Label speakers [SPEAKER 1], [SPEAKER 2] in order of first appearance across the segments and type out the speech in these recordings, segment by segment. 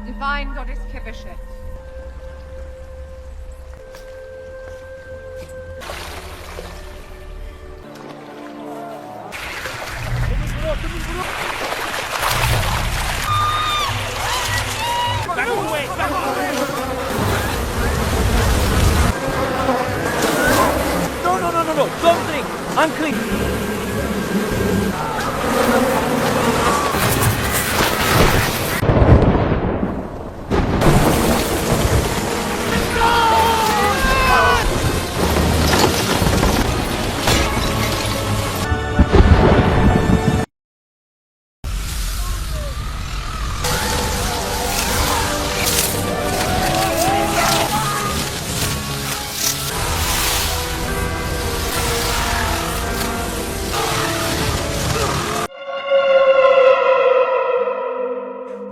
[SPEAKER 1] Divine Goddess Kibeshet.
[SPEAKER 2] Back away! Back away! No! Don't drink! Unclean!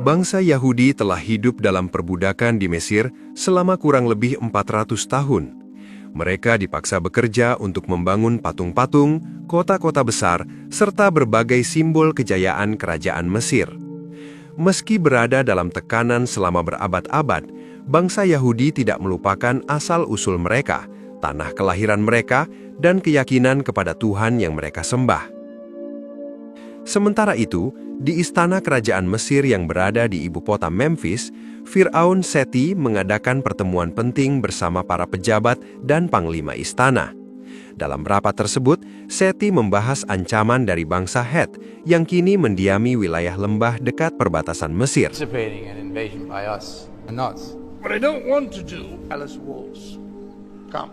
[SPEAKER 3] Bangsa Yahudi telah hidup dalam perbudakan di Mesir selama kurang lebih 400 tahun. Mereka dipaksa bekerja untuk membangun patung-patung, kota-kota besar, serta berbagai simbol kejayaan kerajaan Mesir. Meski berada dalam tekanan selama berabad-abad, bangsa Yahudi tidak melupakan asal-usul mereka, tanah kelahiran mereka, dan keyakinan kepada Tuhan yang mereka sembah. Sementara itu, di istana kerajaan Mesir yang berada di ibu kota Memphis, Firaun Seti mengadakan pertemuan penting bersama para pejabat dan panglima istana. Dalam rapat tersebut, Seti membahas ancaman dari bangsa Het yang kini mendiami wilayah lembah dekat perbatasan Mesir.
[SPEAKER 4] Anticipating an invasion by us.
[SPEAKER 5] But I don't want to do palace walls. Come.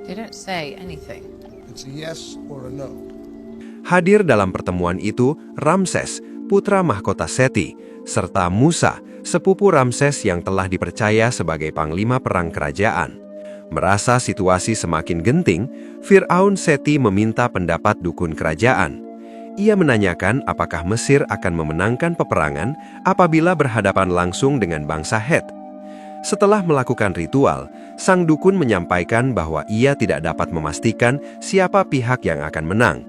[SPEAKER 1] They don't say anything.
[SPEAKER 5] It's a yes or a no.
[SPEAKER 3] Hadir dalam pertemuan itu Ramses, putra mahkota Seti, serta Musa, sepupu Ramses yang telah dipercaya sebagai panglima perang kerajaan. Merasa situasi semakin genting, Firaun Seti meminta pendapat dukun kerajaan. Ia menanyakan apakah Mesir akan memenangkan peperangan apabila berhadapan langsung dengan bangsa Het. Setelah melakukan ritual, sang dukun menyampaikan bahwa ia tidak dapat memastikan siapa pihak yang akan menang.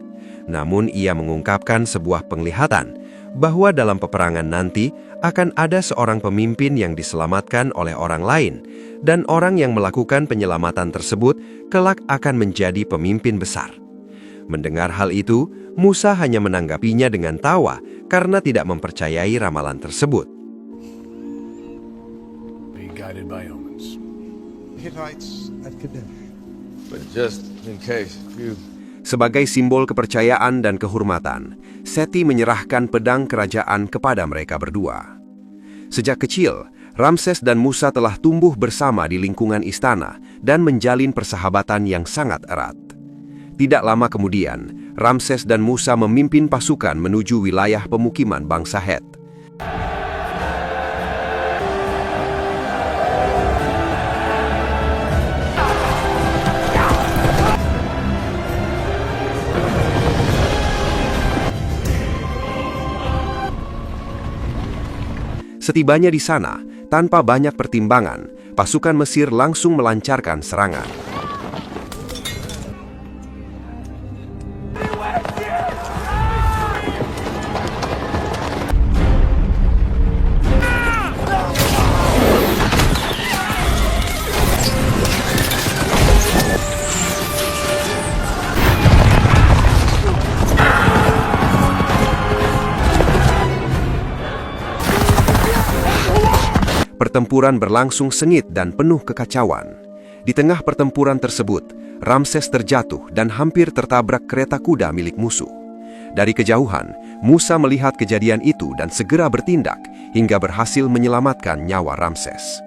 [SPEAKER 3] Namun ia mengungkapkan sebuah penglihatan bahwa dalam peperangan nanti akan ada seorang pemimpin yang diselamatkan oleh orang lain, dan orang yang melakukan penyelamatan tersebut kelak akan menjadi pemimpin besar. Mendengar hal itu, Musa hanya menanggapinya dengan tawa karena tidak mempercayai ramalan tersebut.
[SPEAKER 4] Be guided by omens.
[SPEAKER 5] Hittites at Kadesh.
[SPEAKER 4] But just in case, you...
[SPEAKER 3] Sebagai simbol kepercayaan dan kehormatan, Seti menyerahkan pedang kerajaan kepada mereka berdua. Sejak kecil, Ramses dan Musa telah tumbuh bersama di lingkungan istana dan menjalin persahabatan yang sangat erat. Tidak lama kemudian, Ramses dan Musa memimpin pasukan menuju wilayah pemukiman bangsa Het. Setibanya di sana, tanpa banyak pertimbangan, pasukan Mesir langsung melancarkan serangan. Pertempuran berlangsung sengit dan penuh kekacauan. Di tengah pertempuran tersebut, Ramses terjatuh dan hampir tertabrak kereta kuda milik musuh. Dari kejauhan, Musa melihat kejadian itu dan segera bertindak hingga berhasil menyelamatkan nyawa Ramses.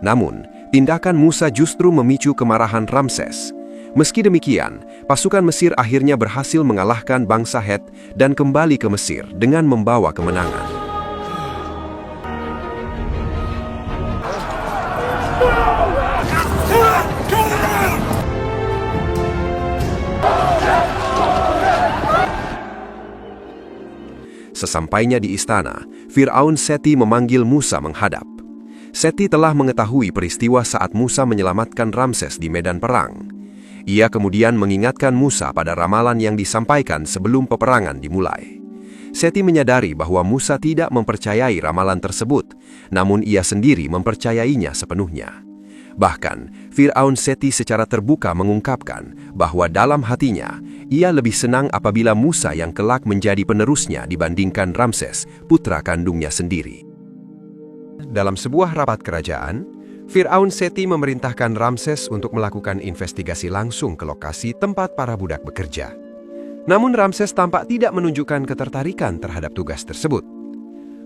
[SPEAKER 3] Namun, tindakan Musa justru memicu kemarahan Ramses. Meski demikian, pasukan Mesir akhirnya berhasil mengalahkan bangsa Het dan kembali ke Mesir dengan membawa kemenangan. Sesampainya di istana, Firaun Seti memanggil Musa menghadap. Seti telah mengetahui peristiwa saat Musa menyelamatkan Ramses di medan perang. Ia kemudian mengingatkan Musa pada ramalan yang disampaikan sebelum peperangan dimulai. Seti menyadari bahwa Musa tidak mempercayai ramalan tersebut, namun ia sendiri mempercayainya sepenuhnya. Bahkan, Fir'aun Seti secara terbuka mengungkapkan bahwa dalam hatinya, ia lebih senang apabila Musa yang kelak menjadi penerusnya dibandingkan Ramses, putra kandungnya sendiri. Dalam sebuah rapat kerajaan, Fir'aun Seti memerintahkan Ramses untuk melakukan investigasi langsung ke lokasi tempat para budak bekerja. Namun Ramses tampak tidak menunjukkan ketertarikan terhadap tugas tersebut.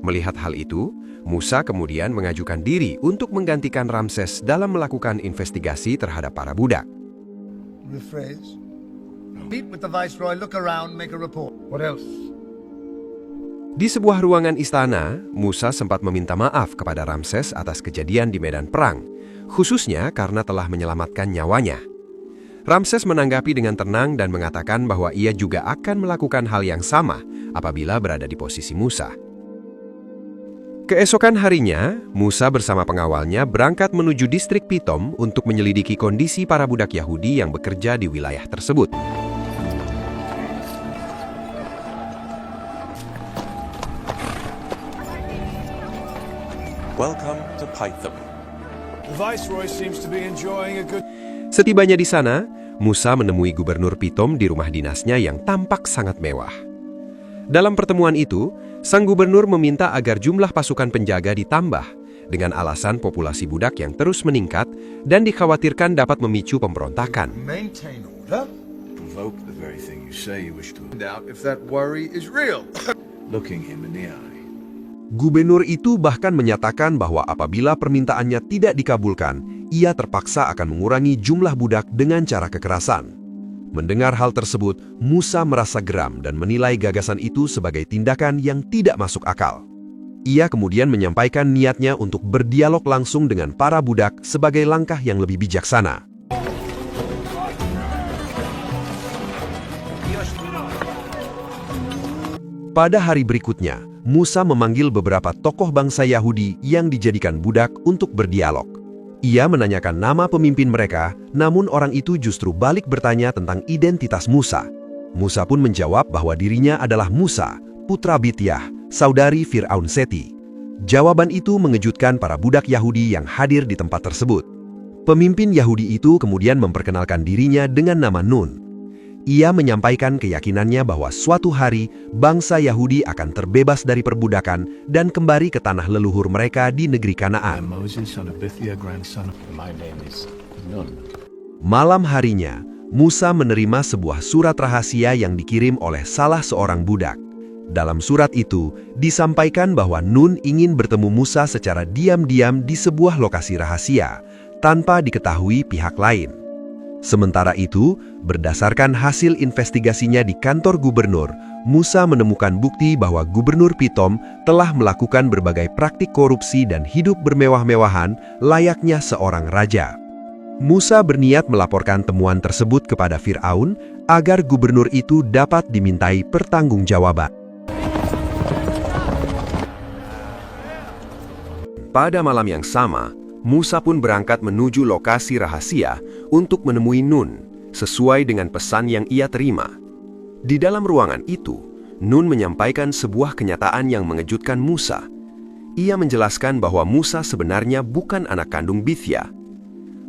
[SPEAKER 3] Melihat hal itu, Musa kemudian mengajukan diri untuk menggantikan Ramses dalam melakukan investigasi terhadap para budak.
[SPEAKER 6] Rephrase. Meet with the Viceroy, look around, make a report.
[SPEAKER 5] What else?
[SPEAKER 3] Di sebuah ruangan istana, Musa sempat meminta maaf kepada Ramses atas kejadian di medan perang, khususnya karena telah menyelamatkan nyawanya. Ramses menanggapi dengan tenang dan mengatakan bahwa ia juga akan melakukan hal yang sama apabila berada di posisi Musa. Keesokan harinya, Musa bersama pengawalnya berangkat menuju distrik Pitom untuk menyelidiki kondisi para budak Yahudi yang bekerja di wilayah tersebut.
[SPEAKER 7] Welcome to Python.
[SPEAKER 5] The Viceroy seems to be enjoying a good...
[SPEAKER 3] Setibanya di sana, Musa menemui Gubernur Pitom di rumah dinasnya yang tampak sangat mewah. Dalam pertemuan itu, sang gubernur meminta agar jumlah pasukan penjaga ditambah dengan alasan populasi budak yang terus meningkat dan dikhawatirkan dapat memicu pemberontakan.
[SPEAKER 6] Maintain order.
[SPEAKER 5] Provoke the very thing you say you wish to find out if that worry is real. Looking him in the eye.
[SPEAKER 3] Gubernur itu bahkan menyatakan bahwa apabila permintaannya tidak dikabulkan, ia terpaksa akan mengurangi jumlah budak dengan cara kekerasan. Mendengar hal tersebut, Musa merasa geram dan menilai gagasan itu sebagai tindakan yang tidak masuk akal. Ia kemudian menyampaikan niatnya untuk berdialog langsung dengan para budak sebagai langkah yang lebih bijaksana. Pada hari berikutnya, Musa memanggil beberapa tokoh bangsa Yahudi yang dijadikan budak untuk berdialog. Ia menanyakan nama pemimpin mereka, namun orang itu justru balik bertanya tentang identitas Musa. Musa pun menjawab bahwa dirinya adalah Musa, putra Bityah, saudari Fir'aun Seti. Jawaban itu mengejutkan para budak Yahudi yang hadir di tempat tersebut. Pemimpin Yahudi itu kemudian memperkenalkan dirinya dengan nama Nun. Ia menyampaikan keyakinannya bahwa suatu hari bangsa Yahudi akan terbebas dari perbudakan dan kembali ke tanah leluhur mereka di negeri Kanaan. Malam harinya, Musa menerima sebuah surat rahasia yang dikirim oleh salah seorang budak. Dalam surat itu, disampaikan bahwa Nun ingin bertemu Musa secara diam-diam di sebuah lokasi rahasia, tanpa diketahui pihak lain. Sementara itu, berdasarkan hasil investigasinya di kantor gubernur, Musa menemukan bukti bahwa Gubernur Pitom telah melakukan berbagai praktik korupsi dan hidup bermewah-mewahan layaknya seorang raja. Musa berniat melaporkan temuan tersebut kepada Fir'aun agar gubernur itu dapat dimintai pertanggungjawaban. Pada malam yang sama, Musa pun berangkat menuju lokasi rahasia untuk menemui Nun, sesuai dengan pesan yang ia terima. Di dalam ruangan itu, Nun menyampaikan sebuah kenyataan yang mengejutkan Musa. Ia menjelaskan bahwa Musa sebenarnya bukan anak kandung Bityah.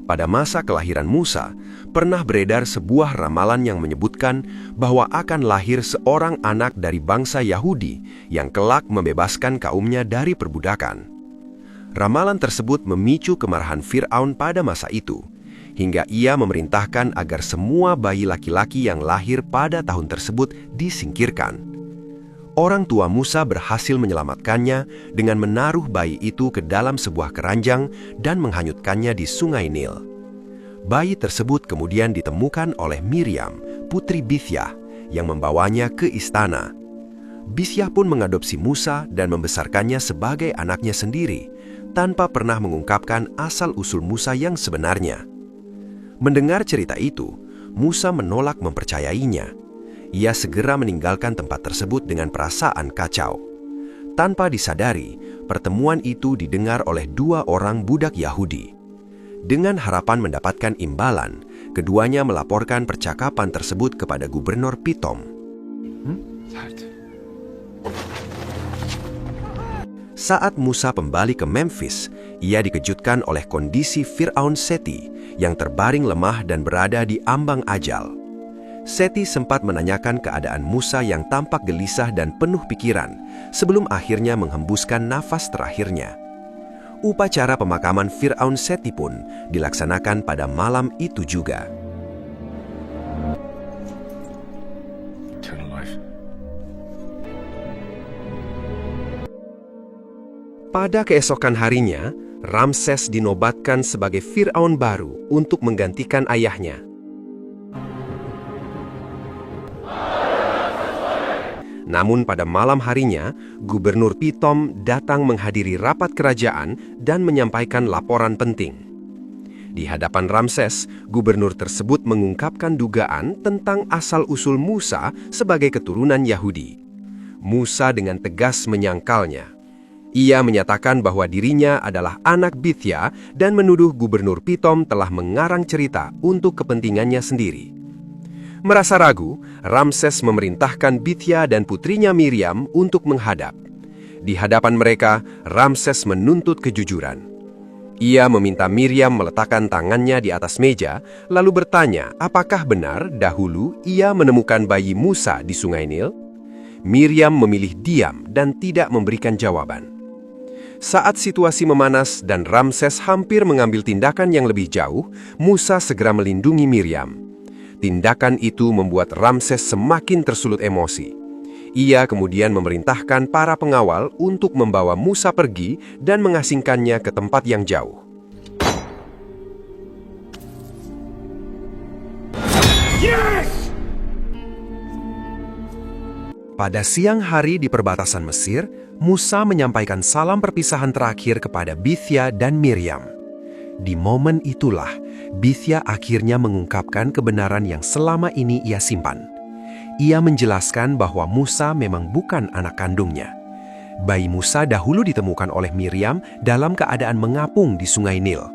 [SPEAKER 3] Pada masa kelahiran Musa, pernah beredar sebuah ramalan yang menyebutkan bahwa akan lahir seorang anak dari bangsa Yahudi yang kelak membebaskan kaumnya dari perbudakan. Ramalan tersebut memicu kemarahan Fir'aun pada masa itu, hingga ia memerintahkan agar semua bayi laki-laki yang lahir pada tahun tersebut disingkirkan. Orang tua Musa berhasil menyelamatkannya dengan menaruh bayi itu ke dalam sebuah keranjang dan menghanyutkannya di sungai Nil. Bayi tersebut kemudian ditemukan oleh Miriam, putri Bityah, yang membawanya ke istana. Bityah pun mengadopsi Musa dan membesarkannya sebagai anaknya sendiri, tanpa pernah mengungkapkan asal-usul Musa yang sebenarnya. Mendengar cerita itu, Musa menolak mempercayainya. Ia segera meninggalkan tempat tersebut dengan perasaan kacau. Tanpa disadari, pertemuan itu didengar oleh dua orang budak Yahudi. Dengan harapan mendapatkan imbalan, keduanya melaporkan percakapan tersebut kepada Gubernur Pitom. Saat Musa kembali ke Memphis, ia dikejutkan oleh kondisi Firaun Seti yang terbaring lemah dan berada di ambang ajal. Seti sempat menanyakan keadaan Musa yang tampak gelisah dan penuh pikiran sebelum akhirnya menghembuskan nafas terakhirnya. Upacara pemakaman Firaun Seti pun dilaksanakan pada malam itu juga.
[SPEAKER 5] Eternal life.
[SPEAKER 3] Pada keesokan harinya, Ramses dinobatkan sebagai Firaun baru untuk menggantikan ayahnya. Namun pada malam harinya, Gubernur Pithom datang menghadiri rapat kerajaan dan menyampaikan laporan penting. Di hadapan Ramses, gubernur tersebut mengungkapkan dugaan tentang asal-usul Musa sebagai keturunan Yahudi. Musa dengan tegas menyangkalnya. Ia menyatakan bahwa dirinya adalah anak Bithya dan menuduh Gubernur Pithom telah mengarang cerita untuk kepentingannya sendiri. Merasa ragu, Ramses memerintahkan Bithya dan putrinya Miriam untuk menghadap. Di hadapan mereka, Ramses menuntut kejujuran. Ia meminta Miriam meletakkan tangannya di atas meja, lalu bertanya apakah benar dahulu ia menemukan bayi Musa di Sungai Nil. Miriam memilih diam dan tidak memberikan jawaban. Saat situasi memanas dan Ramses hampir mengambil tindakan yang lebih jauh, Musa segera melindungi Miriam. Tindakan itu membuat Ramses semakin tersulut emosi. Ia kemudian memerintahkan para pengawal untuk membawa Musa pergi dan mengasingkannya ke tempat yang jauh. Pada siang hari di perbatasan Mesir, Musa menyampaikan salam perpisahan terakhir kepada Bithya dan Miriam. Di momen itulah, Bithya akhirnya mengungkapkan kebenaran yang selama ini ia simpan. Ia menjelaskan bahwa Musa memang bukan anak kandungnya. Bayi Musa dahulu ditemukan oleh Miriam dalam keadaan mengapung di Sungai Nil.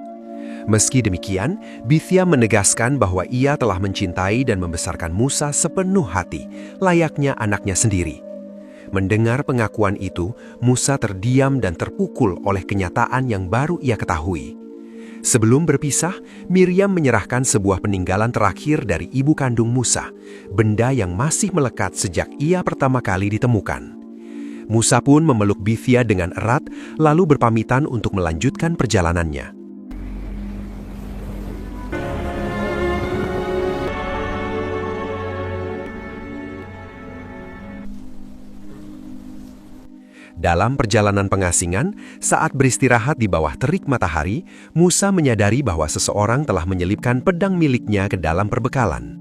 [SPEAKER 3] Meski demikian, Bithya menegaskan bahwa ia telah mencintai dan membesarkan Musa sepenuh hati, layaknya anaknya sendiri. Mendengar pengakuan itu, Musa terdiam dan terpukul oleh kenyataan yang baru ia ketahui. Sebelum berpisah, Miriam menyerahkan sebuah peninggalan terakhir dari ibu kandung Musa, benda yang masih melekat sejak ia pertama kali ditemukan. Musa pun memeluk Bithya dengan erat, lalu berpamitan untuk melanjutkan perjalanannya. Dalam perjalanan pengasingan, saat beristirahat di bawah terik matahari, Musa menyadari bahwa seseorang telah menyelipkan pedang miliknya ke dalam perbekalan.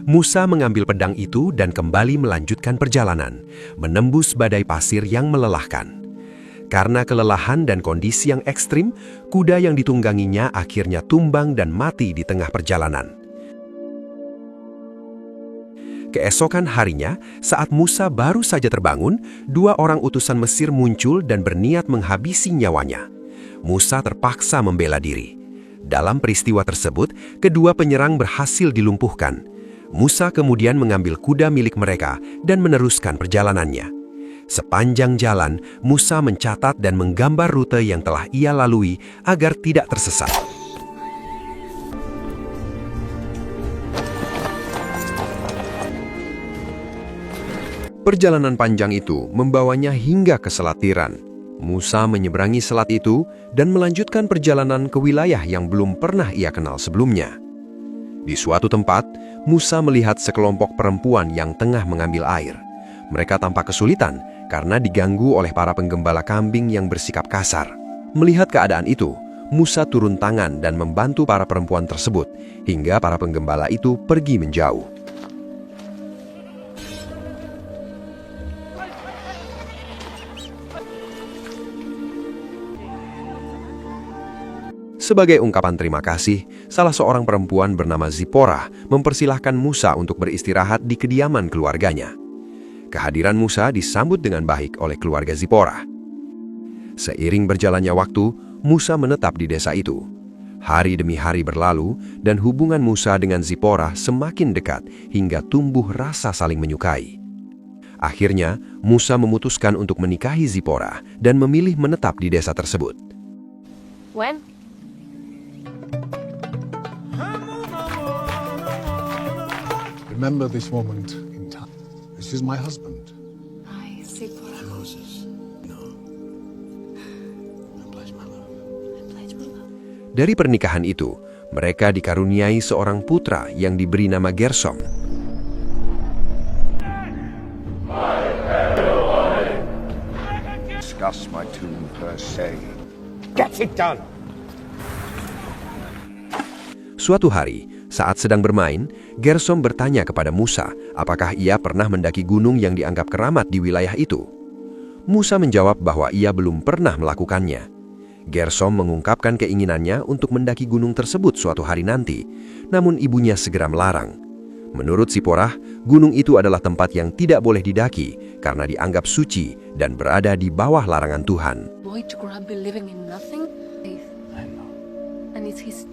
[SPEAKER 3] Musa mengambil pedang itu dan kembali melanjutkan perjalanan, menembus badai pasir yang melelahkan. Karena kelelahan dan kondisi yang ekstrim, kuda yang ditungganginya akhirnya tumbang dan mati di tengah perjalanan. Keesokan harinya, saat Musa baru saja terbangun, dua orang utusan Mesir muncul dan berniat menghabisi nyawanya. Musa terpaksa membela diri. Dalam peristiwa tersebut, kedua penyerang berhasil dilumpuhkan. Musa kemudian mengambil kuda milik mereka dan meneruskan perjalanannya. Sepanjang jalan, Musa mencatat dan menggambar rute yang telah ia lalui agar tidak tersesat. Perjalanan panjang itu membawanya hingga ke Selat Tiran. Musa menyeberangi selat itu dan melanjutkan perjalanan ke wilayah yang belum pernah ia kenal sebelumnya. Di suatu tempat, Musa melihat sekelompok perempuan yang tengah mengambil air. Mereka tampak kesulitan karena diganggu oleh para penggembala kambing yang bersikap kasar. Melihat keadaan itu, Musa turun tangan dan membantu para perempuan tersebut, hingga para penggembala itu pergi menjauh. Sebagai ungkapan terima kasih, salah seorang perempuan bernama Zipporah mempersilahkan Musa untuk beristirahat di kediaman keluarganya. Kehadiran Musa disambut dengan baik oleh keluarga Zipporah. Seiring berjalannya waktu, Musa menetap di desa itu. Hari demi hari berlalu, dan hubungan Musa dengan Zipporah semakin dekat hingga tumbuh rasa saling menyukai. Akhirnya, Musa memutuskan untuk menikahi Zipporah dan memilih menetap di desa tersebut.
[SPEAKER 7] When?
[SPEAKER 8] Remember this moment in time. This is my husband.
[SPEAKER 7] I see.
[SPEAKER 5] Moses, no. I pledge my love.
[SPEAKER 3] Dari pernikahan itu, mereka dikaruniai seorang putra yang diberi nama Gersom.
[SPEAKER 5] Discuss my tomb per se.
[SPEAKER 2] Get it done!
[SPEAKER 3] Suatu hari, saat sedang bermain, Gersom bertanya kepada Musa apakah ia pernah mendaki gunung yang dianggap keramat di wilayah itu. Musa menjawab bahwa ia belum pernah melakukannya. Gersom mengungkapkan keinginannya untuk mendaki gunung tersebut suatu hari nanti, namun ibunya segera melarang. Menurut Zipporah, gunung itu adalah tempat yang tidak boleh didaki karena dianggap suci dan berada di bawah larangan Tuhan.
[SPEAKER 7] Boy to grow up living in nothing.
[SPEAKER 5] I know.
[SPEAKER 7] And it's his.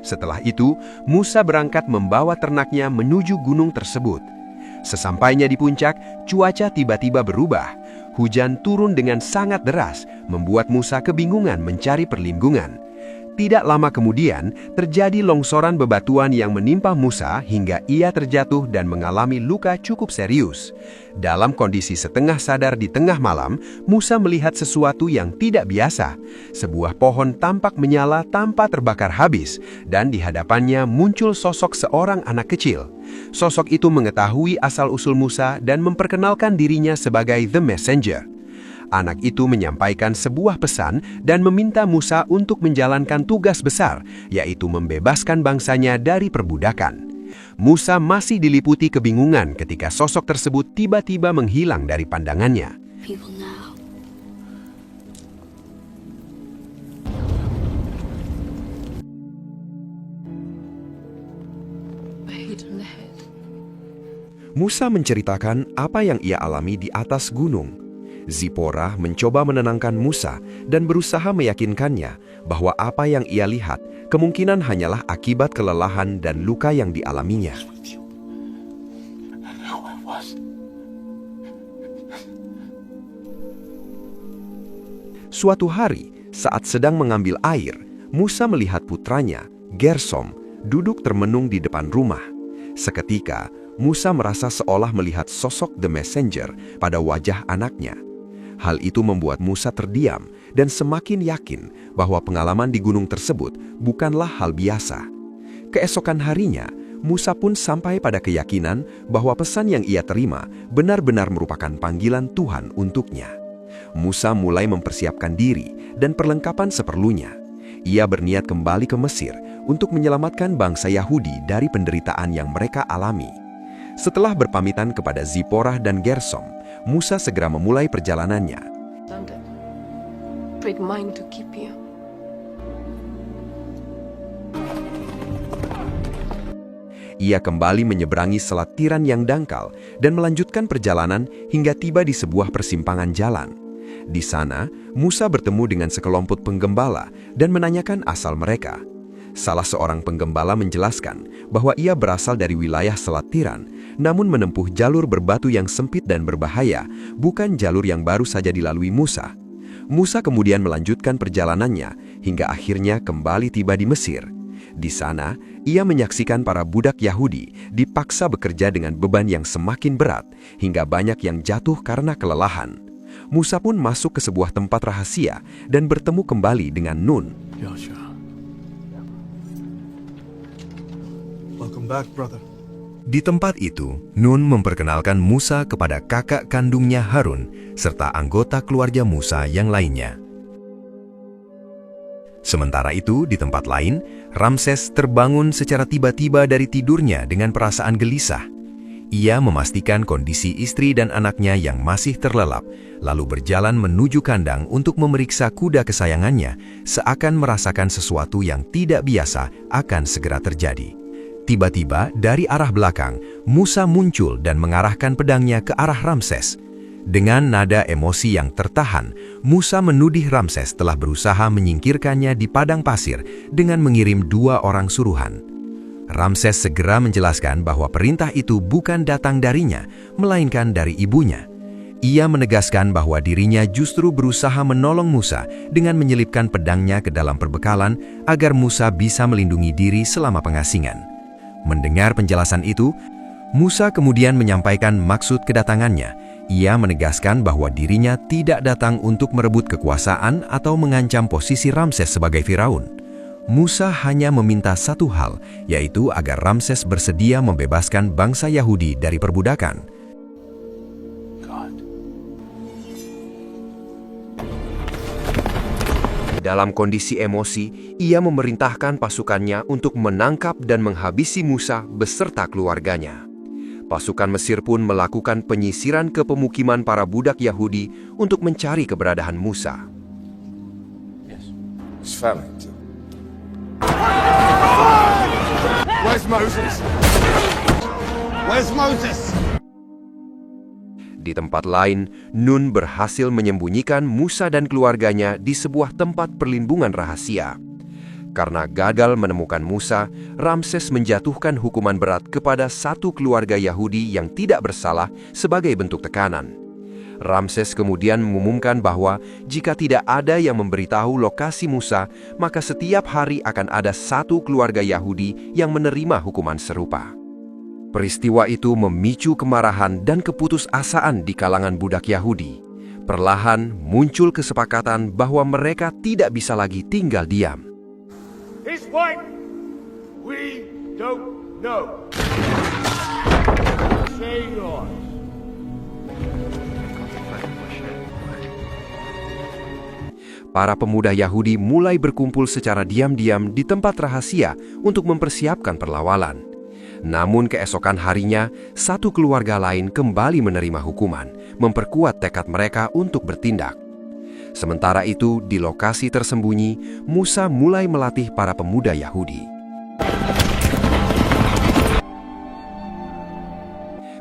[SPEAKER 3] Setelah itu, Musa berangkat membawa ternaknya menuju gunung tersebut. Sesampainya di puncak, cuaca tiba-tiba berubah. Hujan turun dengan sangat deras, membuat Musa kebingungan mencari perlindungan. Tidak lama kemudian, terjadi longsoran bebatuan yang menimpa Musa hingga ia terjatuh dan mengalami luka cukup serius. Dalam kondisi setengah sadar di tengah malam, Musa melihat sesuatu yang tidak biasa. Sebuah pohon tampak menyala tanpa terbakar habis, dan di hadapannya muncul sosok seorang anak kecil. Sosok itu mengetahui asal-usul Musa dan memperkenalkan dirinya sebagai The Messenger. Anak itu menyampaikan sebuah pesan dan meminta Musa untuk menjalankan tugas besar, yaitu membebaskan bangsanya dari perbudakan. Musa masih diliputi kebingungan ketika sosok tersebut tiba-tiba menghilang dari pandangannya.
[SPEAKER 7] People now. Hit on the head.
[SPEAKER 3] Musa menceritakan apa yang ia alami di atas gunung. Zipporah mencoba menenangkan Musa dan berusaha meyakinkannya bahwa apa yang ia lihat kemungkinan hanyalah akibat kelelahan dan luka yang dialaminya. Suatu hari, saat sedang mengambil air, Musa melihat putranya, Gersom, duduk termenung di depan rumah. Seketika, Musa merasa seolah melihat sosok The Messenger pada wajah anaknya. Hal itu membuat Musa terdiam dan semakin yakin bahwa pengalaman di gunung tersebut bukanlah hal biasa. Keesokan harinya, Musa pun sampai pada keyakinan bahwa pesan yang ia terima benar-benar merupakan panggilan Tuhan untuknya. Musa mulai mempersiapkan diri dan perlengkapan seperlunya. Ia berniat kembali ke Mesir untuk menyelamatkan bangsa Yahudi dari penderitaan yang mereka alami. Setelah berpamitan kepada Zipporah dan Gersom, Musa segera memulai perjalanannya.
[SPEAKER 7] Break mine to keep you.
[SPEAKER 3] Ia kembali menyeberangi selat Tiran yang dangkal dan melanjutkan perjalanan hingga tiba di sebuah persimpangan jalan. Di sana, Musa bertemu dengan sekelompok penggembala dan menanyakan asal mereka. Salah seorang penggembala menjelaskan bahwa ia berasal dari wilayah Selat Tiran, namun menempuh jalur berbatu yang sempit dan berbahaya, bukan jalur yang baru saja dilalui Musa. Musa kemudian melanjutkan perjalanannya hingga akhirnya kembali tiba di Mesir. Di sana, ia menyaksikan para budak Yahudi dipaksa bekerja dengan beban yang semakin berat, hingga banyak yang jatuh karena kelelahan. Musa pun masuk ke sebuah tempat rahasia dan bertemu kembali dengan Nun.
[SPEAKER 8] Joshua. Welcome back, brother.
[SPEAKER 3] Di tempat itu, Nun memperkenalkan Musa kepada kakak kandungnya Harun, serta anggota keluarga Musa yang lainnya. Sementara itu, di tempat lain, Ramses terbangun secara tiba-tiba dari tidurnya dengan perasaan gelisah. Ia memastikan kondisi istri dan anaknya yang masih terlelap, lalu berjalan menuju kandang untuk memeriksa kuda kesayangannya, seakan merasakan sesuatu yang tidak biasa akan segera terjadi. Tiba-tiba, dari arah belakang, Musa muncul dan mengarahkan pedangnya ke arah Ramses. Dengan nada emosi yang tertahan, Musa menudih Ramses telah berusaha menyingkirkannya di padang pasir dengan mengirim 2 orang suruhan. Ramses segera menjelaskan bahwa perintah itu bukan datang darinya, melainkan dari ibunya. Ia menegaskan bahwa dirinya justru berusaha menolong Musa dengan menyelipkan pedangnya ke dalam perbekalan agar Musa bisa melindungi diri selama pengasingan. Mendengar penjelasan itu, Musa kemudian menyampaikan maksud kedatangannya. Ia menegaskan bahwa dirinya tidak datang untuk merebut kekuasaan atau mengancam posisi Ramses sebagai Firaun. Musa hanya meminta satu hal, yaitu agar Ramses bersedia membebaskan bangsa Yahudi dari perbudakan. Dalam kondisi emosi, ia memerintahkan pasukannya untuk menangkap dan menghabisi Musa beserta keluarganya. Pasukan Mesir pun melakukan penyisiran ke pemukiman para budak Yahudi untuk mencari keberadaan Musa.
[SPEAKER 5] Yes. His family, too. Where's Moses? Where's Moses?
[SPEAKER 3] Di tempat lain, Nun berhasil menyembunyikan Musa dan keluarganya di sebuah tempat perlindungan rahasia. Karena gagal menemukan Musa, Ramses menjatuhkan hukuman berat kepada satu keluarga Yahudi yang tidak bersalah sebagai bentuk tekanan. Ramses kemudian mengumumkan bahwa jika tidak ada yang memberitahu lokasi Musa, maka setiap hari akan ada satu keluarga Yahudi yang menerima hukuman serupa. Peristiwa itu memicu kemarahan dan keputusasaan di kalangan budak Yahudi. Perlahan muncul kesepakatan bahwa mereka tidak bisa lagi tinggal diam.
[SPEAKER 2] His wife, we don't know. Say yours.
[SPEAKER 3] Para pemuda Yahudi mulai berkumpul secara diam-diam di tempat rahasia untuk mempersiapkan perlawanan. Namun keesokan harinya, satu keluarga lain kembali menerima hukuman, memperkuat tekad mereka untuk bertindak. Sementara itu, di lokasi tersembunyi, Musa mulai melatih para pemuda Yahudi.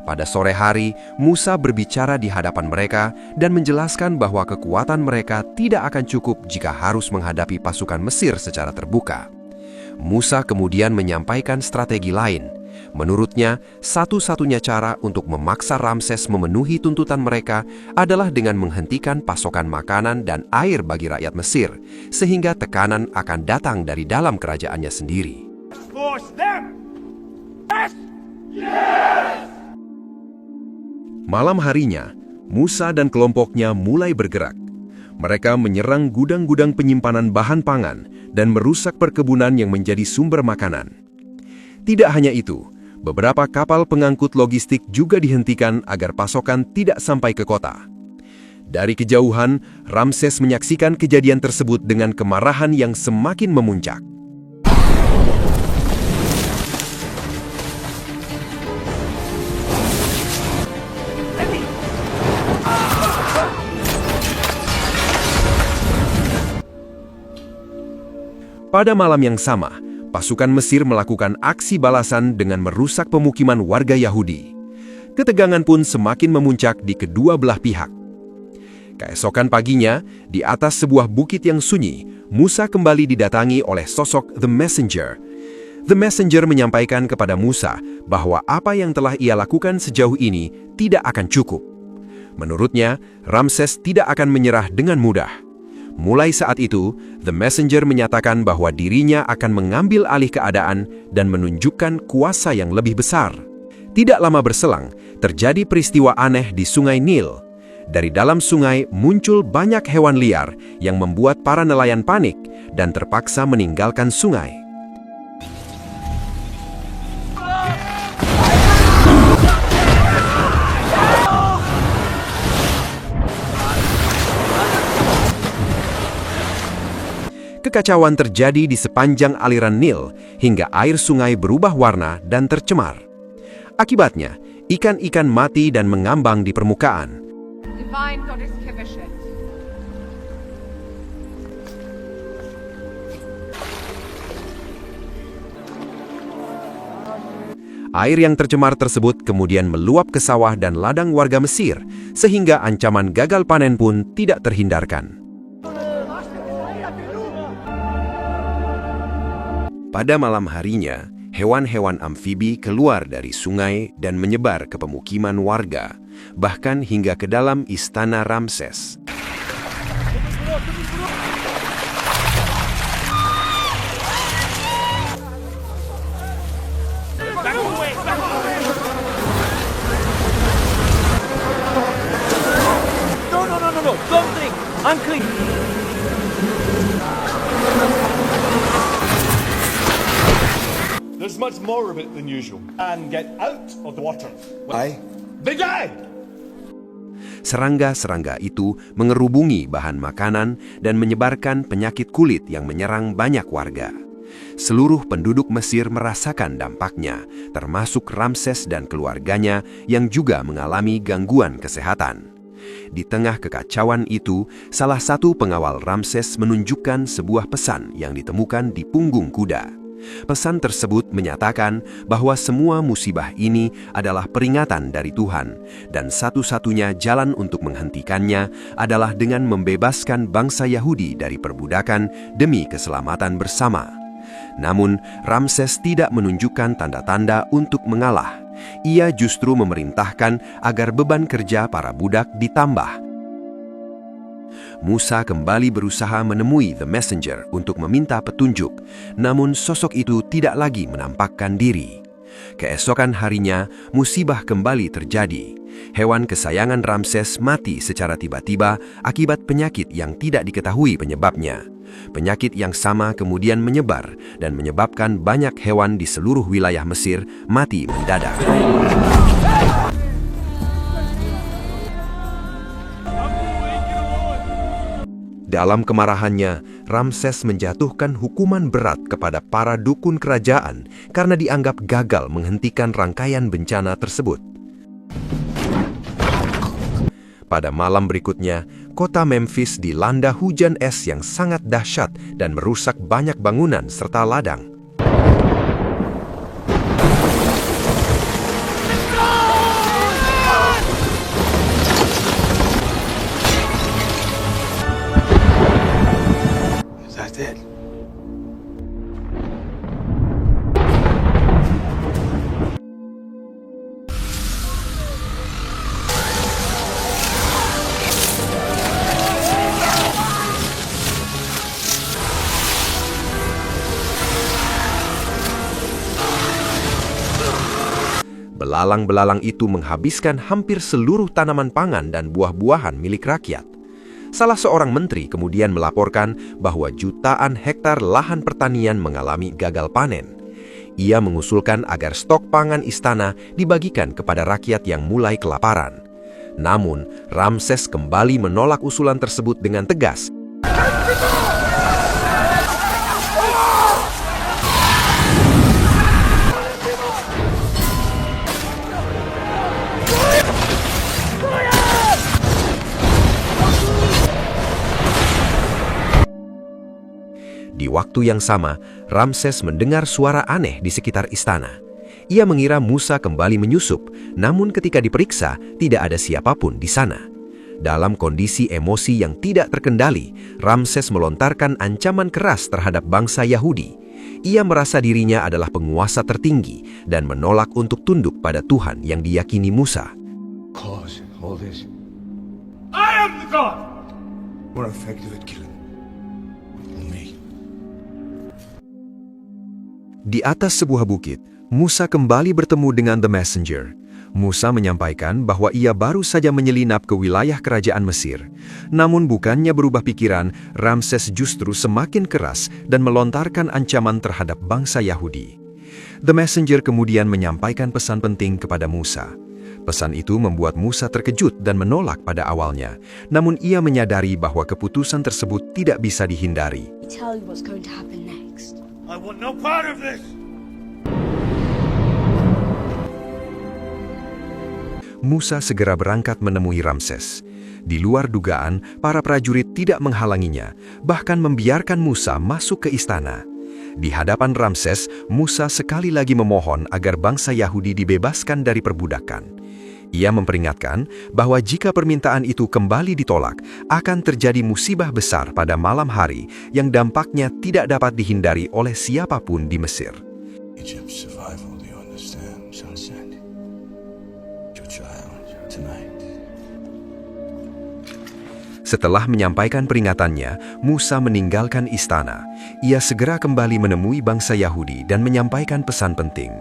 [SPEAKER 3] Pada sore hari, Musa berbicara di hadapan mereka dan menjelaskan bahwa kekuatan mereka tidak akan cukup jika harus menghadapi pasukan Mesir secara terbuka. Musa kemudian menyampaikan strategi lain. Menurutnya, satu-satunya cara untuk memaksa Ramses memenuhi tuntutan mereka adalah dengan menghentikan pasokan makanan dan air bagi rakyat Mesir, sehingga tekanan akan datang dari dalam kerajaannya sendiri.
[SPEAKER 2] Force them! Yes!
[SPEAKER 3] Malam harinya, Musa dan kelompoknya mulai bergerak. Mereka menyerang gudang-gudang penyimpanan bahan pangan dan merusak perkebunan yang menjadi sumber makanan. Tidak hanya itu, beberapa kapal pengangkut logistik juga dihentikan agar pasokan tidak sampai ke kota. Dari kejauhan, Ramses menyaksikan kejadian tersebut dengan kemarahan yang semakin memuncak. Pada malam yang sama, pasukan Mesir melakukan aksi balasan dengan merusak pemukiman warga Yahudi. Ketegangan pun semakin memuncak di kedua belah pihak. Keesokan paginya, di atas sebuah bukit yang sunyi, Musa kembali didatangi oleh sosok The Messenger. The Messenger menyampaikan kepada Musa bahwa apa yang telah ia lakukan sejauh ini tidak akan cukup. Menurutnya, Ramses tidak akan menyerah dengan mudah. Mulai saat itu, The Messenger menyatakan bahwa dirinya akan mengambil alih keadaan dan menunjukkan kuasa yang lebih besar. Tidak lama berselang, terjadi peristiwa aneh di Sungai Nil. Dari dalam sungai muncul banyak hewan liar yang membuat para nelayan panik dan terpaksa meninggalkan sungai. Kekacauan terjadi di sepanjang aliran Nil hingga air sungai berubah warna dan tercemar. Akibatnya, ikan-ikan mati dan mengambang di permukaan.
[SPEAKER 1] Divine Goddess Kivashet.
[SPEAKER 3] Air yang tercemar tersebut kemudian meluap ke sawah dan ladang warga Mesir, sehingga ancaman gagal panen pun tidak terhindarkan. Pada malam harinya, Hewan-hewan amfibi keluar dari sungai dan menyebar ke pemukiman warga, bahkan hingga ke dalam istana Ramses.
[SPEAKER 2] No, don't drink! Unclean!
[SPEAKER 9] There's much more of it than usual. And get out of the water.
[SPEAKER 5] Why?
[SPEAKER 9] They die!
[SPEAKER 3] Serangga-serangga itu mengerubungi bahan makanan dan menyebarkan penyakit kulit yang menyerang banyak warga. Seluruh penduduk Mesir merasakan dampaknya, termasuk Ramses dan keluarganya yang juga mengalami gangguan kesehatan. Di tengah kekacauan itu, salah satu pengawal Ramses menunjukkan sebuah pesan yang ditemukan di punggung kuda. Pesan tersebut menyatakan bahwa semua musibah ini adalah peringatan dari Tuhan, dan satu-satunya jalan untuk menghentikannya adalah dengan membebaskan bangsa Yahudi dari perbudakan demi keselamatan bersama. Namun, Ramses tidak menunjukkan tanda-tanda untuk mengalah. Ia justru memerintahkan agar beban kerja para budak ditambah. Musa kembali berusaha menemui The Messenger untuk meminta petunjuk, namun sosok itu tidak lagi menampakkan diri. Keesokan harinya, musibah kembali terjadi. Hewan kesayangan Ramses mati secara tiba-tiba akibat penyakit yang tidak diketahui penyebabnya. Penyakit yang sama kemudian menyebar dan menyebabkan banyak hewan di seluruh wilayah Mesir mati mendadak. Dalam kemarahannya, Ramses menjatuhkan hukuman berat kepada para dukun kerajaan karena dianggap gagal menghentikan rangkaian bencana tersebut. Pada malam berikutnya, kota Memphis dilanda hujan es yang sangat dahsyat dan merusak banyak bangunan serta ladang. Belalang-belalang itu menghabiskan hampir seluruh tanaman pangan dan buah-buahan milik rakyat. Salah seorang menteri kemudian melaporkan bahwa jutaan hektar lahan pertanian mengalami gagal panen. Ia mengusulkan agar stok pangan istana dibagikan kepada rakyat yang mulai kelaparan. Namun, Ramses kembali menolak usulan tersebut dengan tegas. Di waktu yang sama, Ramses mendengar suara aneh di sekitar istana. Ia mengira Musa kembali menyusup, namun ketika diperiksa, tidak ada siapapun di sana. Dalam kondisi emosi yang tidak terkendali, Ramses melontarkan ancaman keras terhadap bangsa Yahudi. Ia merasa dirinya adalah penguasa tertinggi dan menolak untuk tunduk pada Tuhan yang diyakini Musa.
[SPEAKER 5] Cause all this.
[SPEAKER 2] I am the god!
[SPEAKER 5] More effective at killing me.
[SPEAKER 3] Di atas sebuah bukit, Musa kembali bertemu dengan The Messenger. Musa menyampaikan bahwa ia baru saja menyelinap ke wilayah kerajaan Mesir. Namun bukannya berubah pikiran, Ramses justru semakin keras dan melontarkan ancaman terhadap bangsa Yahudi. The Messenger kemudian menyampaikan pesan penting kepada Musa. Pesan itu membuat Musa terkejut dan menolak pada awalnya. Namun ia menyadari bahwa keputusan tersebut tidak bisa dihindari.
[SPEAKER 7] Tell you what's going to happen next.
[SPEAKER 2] I want no part of this!
[SPEAKER 3] Musa segera berangkat menemui Ramses. Di luar dugaan, para prajurit tidak menghalanginya, bahkan membiarkan Musa masuk ke istana. Di hadapan Ramses, Musa sekali lagi memohon agar bangsa Yahudi dibebaskan dari perbudakan. Ia memperingatkan bahwa jika permintaan itu kembali ditolak, akan terjadi musibah besar pada malam hari yang dampaknya tidak dapat dihindari oleh siapapun di Mesir.
[SPEAKER 5] Egypt's survival, do you understand, Sunset? Your child, tonight.
[SPEAKER 3] Setelah menyampaikan peringatannya, Musa meninggalkan istana. Ia segera kembali menemui bangsa Yahudi dan menyampaikan pesan penting.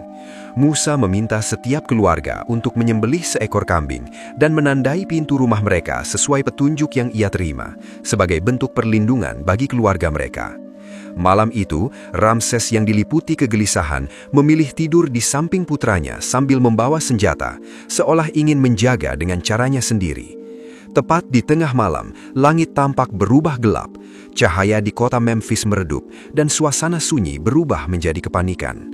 [SPEAKER 3] Musa meminta setiap keluarga untuk menyembelih seekor kambing dan menandai pintu rumah mereka sesuai petunjuk yang ia terima, sebagai bentuk perlindungan bagi keluarga mereka. Malam itu, Ramses yang diliputi kegelisahan memilih tidur di samping putranya sambil membawa senjata, seolah ingin menjaga dengan caranya sendiri. Tepat di tengah malam, langit tampak berubah gelap, cahaya di kota Memphis meredup, dan suasana sunyi berubah menjadi kepanikan.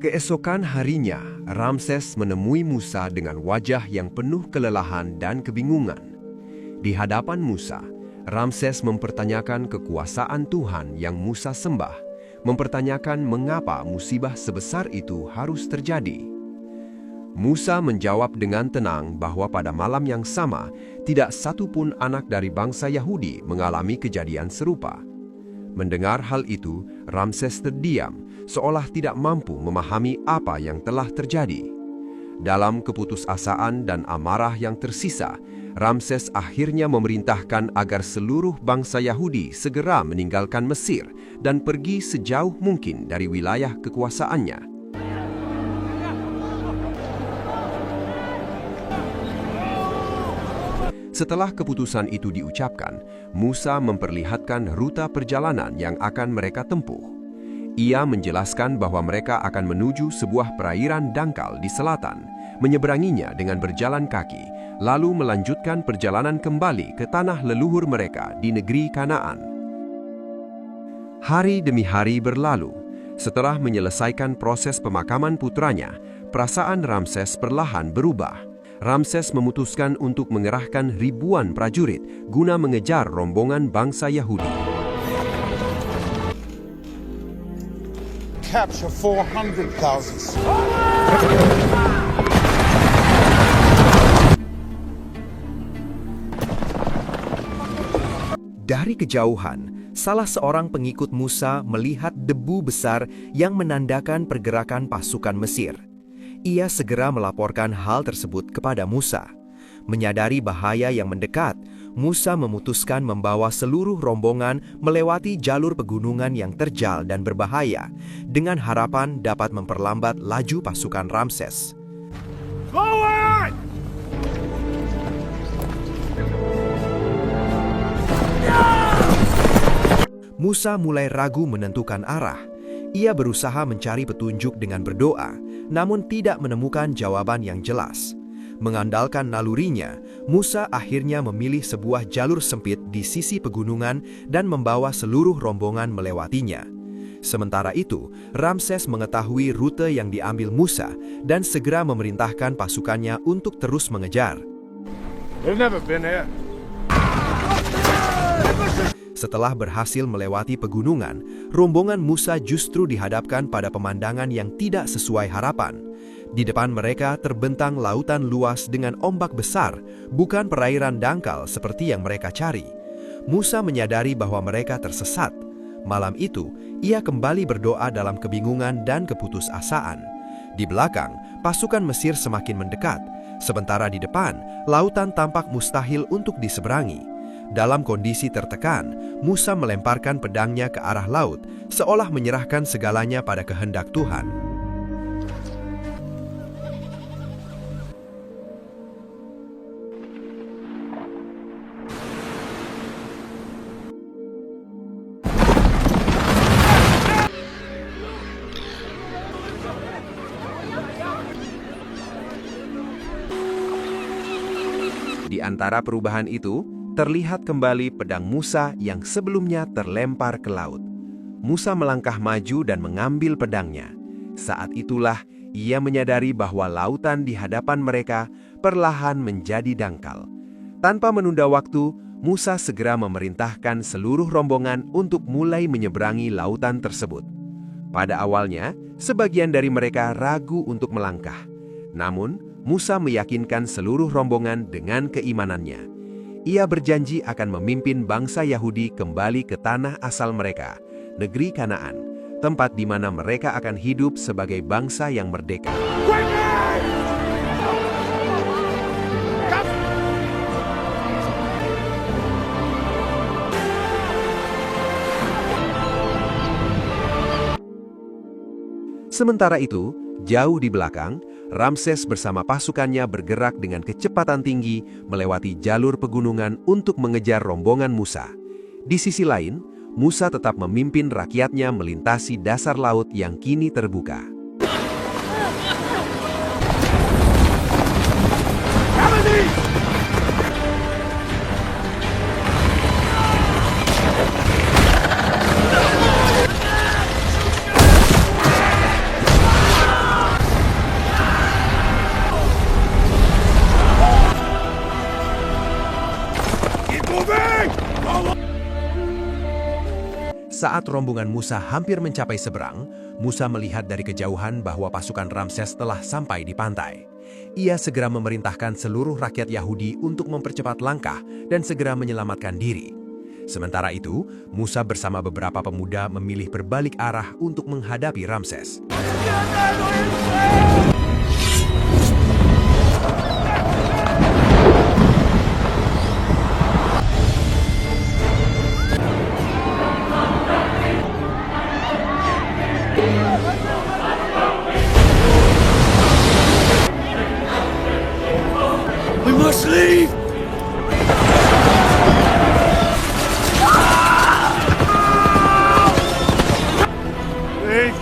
[SPEAKER 3] Keesokan harinya, Ramses menemui Musa dengan wajah yang penuh kelelahan dan kebingungan. Di hadapan Musa, Ramses mempertanyakan kekuasaan Tuhan yang Musa sembah, mempertanyakan mengapa musibah sebesar itu harus terjadi. Musa menjawab dengan tenang bahwa pada malam yang sama, tidak satu pun anak dari bangsa Yahudi mengalami kejadian serupa. Mendengar hal itu, Ramses terdiam, seolah tidak mampu memahami apa yang telah terjadi. Dalam keputusasaan dan amarah yang tersisa, Ramses akhirnya memerintahkan agar seluruh bangsa Yahudi segera meninggalkan Mesir dan pergi sejauh mungkin dari wilayah kekuasaannya. Setelah keputusan itu diucapkan, Musa memperlihatkan rute perjalanan yang akan mereka tempuh. Ia menjelaskan bahwa mereka akan menuju sebuah perairan dangkal di selatan, menyeberanginya dengan berjalan kaki, lalu melanjutkan perjalanan kembali ke tanah leluhur mereka di negeri Kanaan. Hari demi hari berlalu. Setelah menyelesaikan proses pemakaman putranya, perasaan Ramses perlahan berubah. Ramses memutuskan untuk mengerahkan ribuan prajurit guna mengejar rombongan bangsa Yahudi.
[SPEAKER 9] Capture 400,000.
[SPEAKER 10] Dari kejauhan, salah seorang pengikut Musa melihat debu besar yang menandakan pergerakan pasukan Mesir. Ia segera melaporkan hal tersebut kepada Musa. Menyadari bahaya yang mendekat, Musa memutuskan membawa seluruh rombongan melewati jalur pegunungan yang terjal dan berbahaya, dengan harapan dapat memperlambat laju pasukan Ramses.
[SPEAKER 2] Forward!
[SPEAKER 10] Musa mulai ragu menentukan arah. Ia berusaha mencari petunjuk dengan berdoa, namun tidak menemukan jawaban yang jelas. Mengandalkan nalurinya, Musa akhirnya memilih sebuah jalur sempit di sisi pegunungan dan membawa seluruh rombongan melewatinya. Sementara itu, Ramses mengetahui rute yang diambil Musa dan segera memerintahkan pasukannya untuk terus mengejar.
[SPEAKER 2] They've never been here.
[SPEAKER 10] Setelah berhasil melewati pegunungan, rombongan Musa justru dihadapkan pada pemandangan yang tidak sesuai harapan. Di depan mereka terbentang lautan luas dengan ombak besar, bukan perairan dangkal seperti yang mereka cari. Musa menyadari bahwa mereka tersesat. Malam itu, ia kembali berdoa dalam kebingungan dan keputusasaan. Di belakang, pasukan Mesir semakin mendekat, sementara di depan, lautan tampak mustahil untuk diseberangi. Dalam kondisi tertekan, Musa melemparkan pedangnya ke arah laut, seolah menyerahkan segalanya pada kehendak Tuhan.
[SPEAKER 3] Di antara perubahan itu, terlihat kembali pedang Musa yang sebelumnya terlempar ke laut. Musa melangkah maju dan mengambil pedangnya. Saat itulah Ia menyadari bahwa lautan di hadapan mereka perlahan menjadi dangkal. Tanpa menunda waktu, Musa segera memerintahkan seluruh rombongan untuk mulai menyeberangi lautan tersebut. Pada awalnya, sebagian dari mereka ragu untuk melangkah. Namun, Musa meyakinkan seluruh rombongan dengan keimanannya. Ia berjanji akan memimpin bangsa Yahudi kembali ke tanah asal mereka, negeri Kanaan, tempat di mana mereka akan hidup sebagai bangsa yang merdeka. Sementara itu, jauh di belakang, Ramses bersama pasukannya bergerak dengan kecepatan tinggi melewati jalur pegunungan untuk mengejar rombongan Musa. Di sisi lain, Musa tetap memimpin rakyatnya melintasi dasar laut yang kini terbuka. Saat rombongan Musa hampir mencapai seberang, Musa melihat dari kejauhan bahwa pasukan Ramses telah sampai di pantai. Ia segera memerintahkan seluruh rakyat Yahudi untuk mempercepat langkah dan segera menyelamatkan diri. Sementara itu, Musa bersama beberapa pemuda memilih berbalik arah untuk menghadapi Ramses.
[SPEAKER 5] We must leave!
[SPEAKER 2] Leave!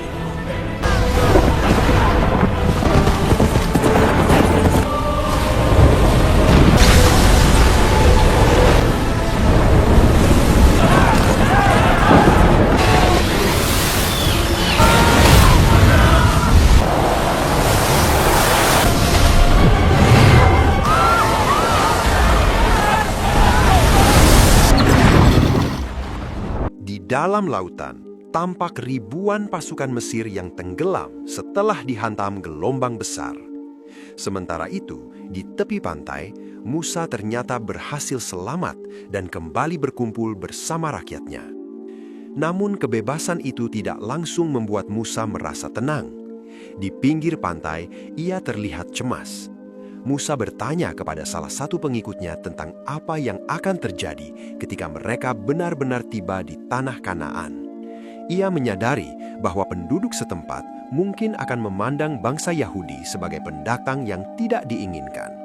[SPEAKER 3] Dalam lautan, tampak ribuan pasukan Mesir yang tenggelam setelah dihantam gelombang besar. Sementara itu, di tepi pantai, Musa ternyata berhasil selamat dan kembali berkumpul bersama rakyatnya. Namun kebebasan itu tidak langsung membuat Musa merasa tenang. Di pinggir pantai, ia terlihat cemas. Musa bertanya kepada salah satu pengikutnya tentang apa yang akan terjadi ketika mereka benar-benar tiba di tanah Kanaan. Ia menyadari bahwa penduduk setempat mungkin akan memandang bangsa Yahudi sebagai pendatang yang tidak diinginkan.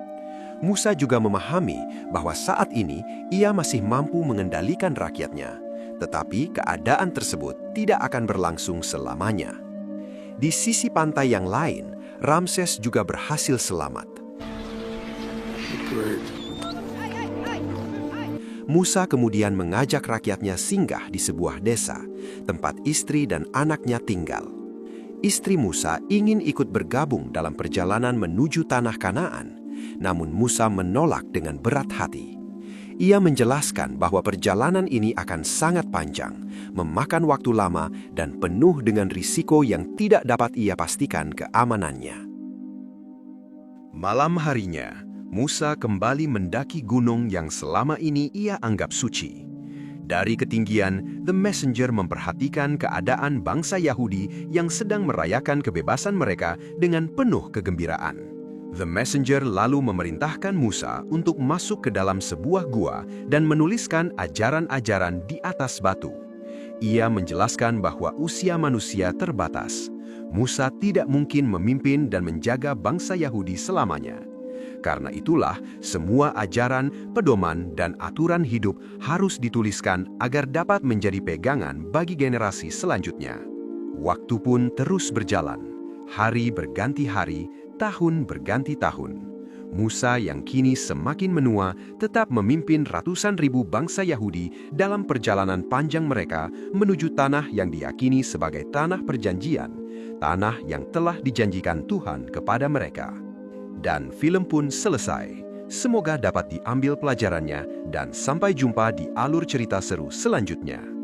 [SPEAKER 3] Musa juga memahami bahwa saat ini ia masih mampu mengendalikan rakyatnya, tetapi keadaan tersebut tidak akan berlangsung selamanya. Di sisi pantai yang lain, Ramses juga berhasil selamat. Musa kemudian mengajak rakyatnya singgah di sebuah desa, tempat istri dan anaknya tinggal. Istri Musa ingin ikut bergabung dalam perjalanan menuju tanah Kanaan, namun Musa menolak dengan berat hati. Ia menjelaskan bahwa perjalanan ini akan sangat panjang, memakan waktu lama dan penuh dengan risiko yang tidak dapat ia pastikan keamanannya. Malam harinya, Musa kembali mendaki gunung yang selama ini ia anggap suci. Dari ketinggian, The Messenger memperhatikan keadaan bangsa Yahudi yang sedang merayakan kebebasan mereka dengan penuh kegembiraan. The Messenger lalu memerintahkan Musa untuk masuk ke dalam sebuah gua dan menuliskan ajaran-ajaran di atas batu. Ia menjelaskan bahwa usia manusia terbatas. Musa tidak mungkin memimpin dan menjaga bangsa Yahudi selamanya. Karena itulah, semua ajaran, pedoman, dan aturan hidup harus dituliskan agar dapat menjadi pegangan bagi generasi selanjutnya. Waktu pun terus berjalan. Hari berganti hari, tahun berganti tahun. Musa yang kini semakin menua tetap memimpin ratusan ribu bangsa Yahudi dalam perjalanan panjang mereka menuju tanah yang diyakini sebagai tanah perjanjian, tanah yang telah dijanjikan Tuhan kepada mereka. Dan film pun selesai. Semoga dapat diambil pelajarannya dan sampai jumpa di alur cerita seru selanjutnya.